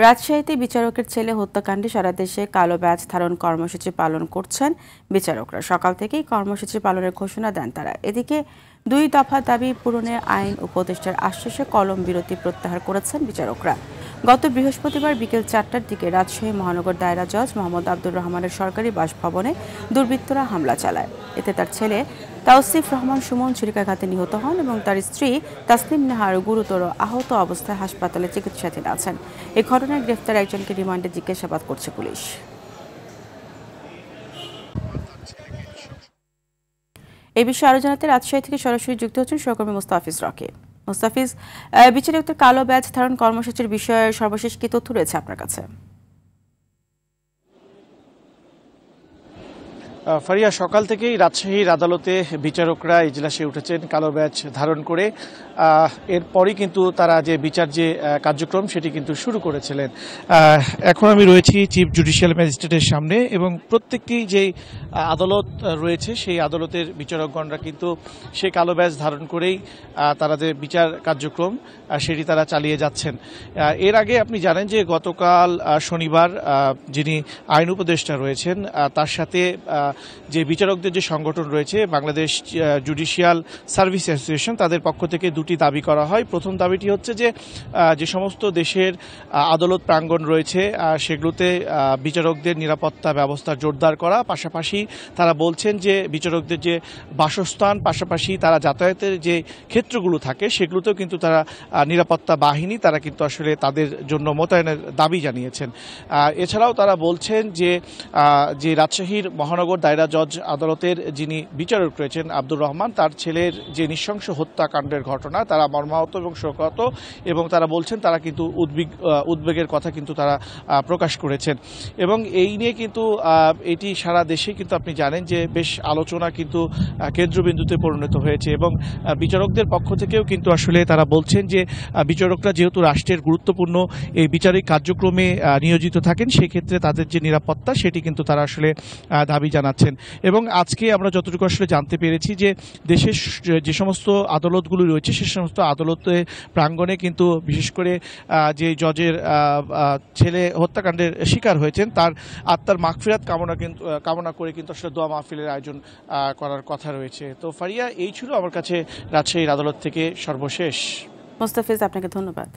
রাজশাহীতে বিচারকের ছেলে হত্যাকাণ্ডে সারা দেশে কালো ব্যাজ ধারণ কর্মসূচি পালন করছেন বিচারকরা। সকাল থেকেই কর্মসূচি পালনের ঘোষণা দেন তারা। এদিকে 2 দফা দাবি পূরণে আইন উপদেষ্টার আশ্বাসে কলম বিরতি প্রত্যাহার করেছেন বিচারকরা। গত বৃহস্পতিবার বিকেল 4টার দিকে রাজশাহী মহানগর দায়রা জজ মোহাম্মদ আব্দুর রহমানের সরকারি বাসভবনে দুর্বৃত্তরা হামলা চালায়। এতে তার ছেলে তাওসিফ রহমান সুমন ছুরিকাঘাতে নিহত হন এবং তার স্ত্রী তাসনিম নেহার গুরুতর আহত অবস্থায় হাসপাতালে চিকিৎসাধীন আছেন। এই ঘটনায় গ্রেফতার একজনকে রিমান্ডে জিজ্ঞাসাবাদ করছে পুলিশ। এই বিষয়ে আরো জানাতে রাজশাহী থেকে সরাসরি যুক্ত হচ্ছেন সহকর্মী মুস্তাফিজ রকি। মুস্তাফিজ, বিচারকদের কালো ব্যাজ ধারণ কর্মসূচির বিষয়ে সর্বশেষ কি তথ্য রয়েছে আপনার কাছে? ফারিয়া, সকাল থেকেই রাজশাহীর আদালতে বিচারকরা ইজলাসে উঠেছেন কালো ব্যাজ ধারণ করে। এরপরই কিন্তু তারা যে বিচার যে কার্যক্রম সেটি কিন্তু শুরু করেছিলেন। এখন আমি রয়েছি চিফ জুডিশিয়াল ম্যাজিস্ট্রেটের সামনে এবং প্রত্যেকটি যে আদালত রয়েছে সেই আদালতের বিচারকগণরা কিন্তু সেই কালো ব্যাজ ধারণ করেই তারা যে বিচার কার্যক্রম সেটি তারা চালিয়ে যাচ্ছেন। এর আগে আপনি জানেন যে গতকাল শনিবার যিনি আইন উপদেষ্টা রয়েছেন তার সাথে যে বিচারকদের যে সংগঠন রয়েছে বাংলাদেশ জুডিশিয়াল সার্ভিস অ্যাসোসিয়েশন, তাদের পক্ষ থেকে 2টি দাবি করা হয়। প্রথম দাবিটি হচ্ছে যে সমস্ত দেশের আদালত প্রাঙ্গণ রয়েছে সেগুলোতে বিচারকদের নিরাপত্তা ব্যবস্থা জোরদার করা, পাশাপাশি তারা বলছেন যে বিচারকদের যে বাসস্থান, পাশাপাশি তারা যাতায়াতের যে ক্ষেত্রগুলো থাকে সেগুলোতেও কিন্তু তারা নিরাপত্তা বাহিনী তারা কিন্তু আসলে তাদের জন্য মোতায়েনের দাবি জানিয়েছেন। এছাড়াও তারা বলছেন যে রাজশাহীর মহানগর দায়রা জজ আদালতের যিনি বিচারক রয়েছেন আব্দুর রহমান, তার ছেলের যে নৃশংস হত্যাকাণ্ডের ঘটনা তারা মর্মাহত এবং শোকাহত, এবং তারা বলছেন তারা কিন্তু উদ্বেগের কথা কিন্তু তারা প্রকাশ করেছেন। এবং এই নিয়ে কিন্তু এটি সারা দেশে কিন্তু আপনি জানেন যে বেশ আলোচনা কিন্তু কেন্দ্রবিন্দুতে পরিণত হয়েছে, এবং বিচারকদের পক্ষ থেকেও কিন্তু আসলে তারা বলছেন যে বিচারকরা যেহেতু রাষ্ট্রের গুরুত্বপূর্ণ এই বিচারিক কার্যক্রমে নিয়োজিত থাকেন সেক্ষেত্রে তাদের যে নিরাপত্তা সেটি কিন্তু তারা আসলে দাবি জানাচ্ছেন। এবং আজকে আমরা যতটুকু আসলে জানতে পেরেছি যে দেশের যে সমস্ত আদালতগুলো রয়েছে সে সমস্ত আদালতের প্রাঙ্গণে কিন্তু বিশেষ করে যে জজের ছেলে হত্যাকাণ্ডের শিকার হয়েছেন তার আত্মার মাগফিরাত কামনা করে কিন্তু আসলে দোয়া মাহফিলের আয়োজন করার কথা রয়েছে। তো ফারিয়া, এই ছিল আমার কাছে রাজশাহীর আদালত থেকে সর্বশেষ। মুস্তাফিজ, আপনাকে ধন্যবাদ।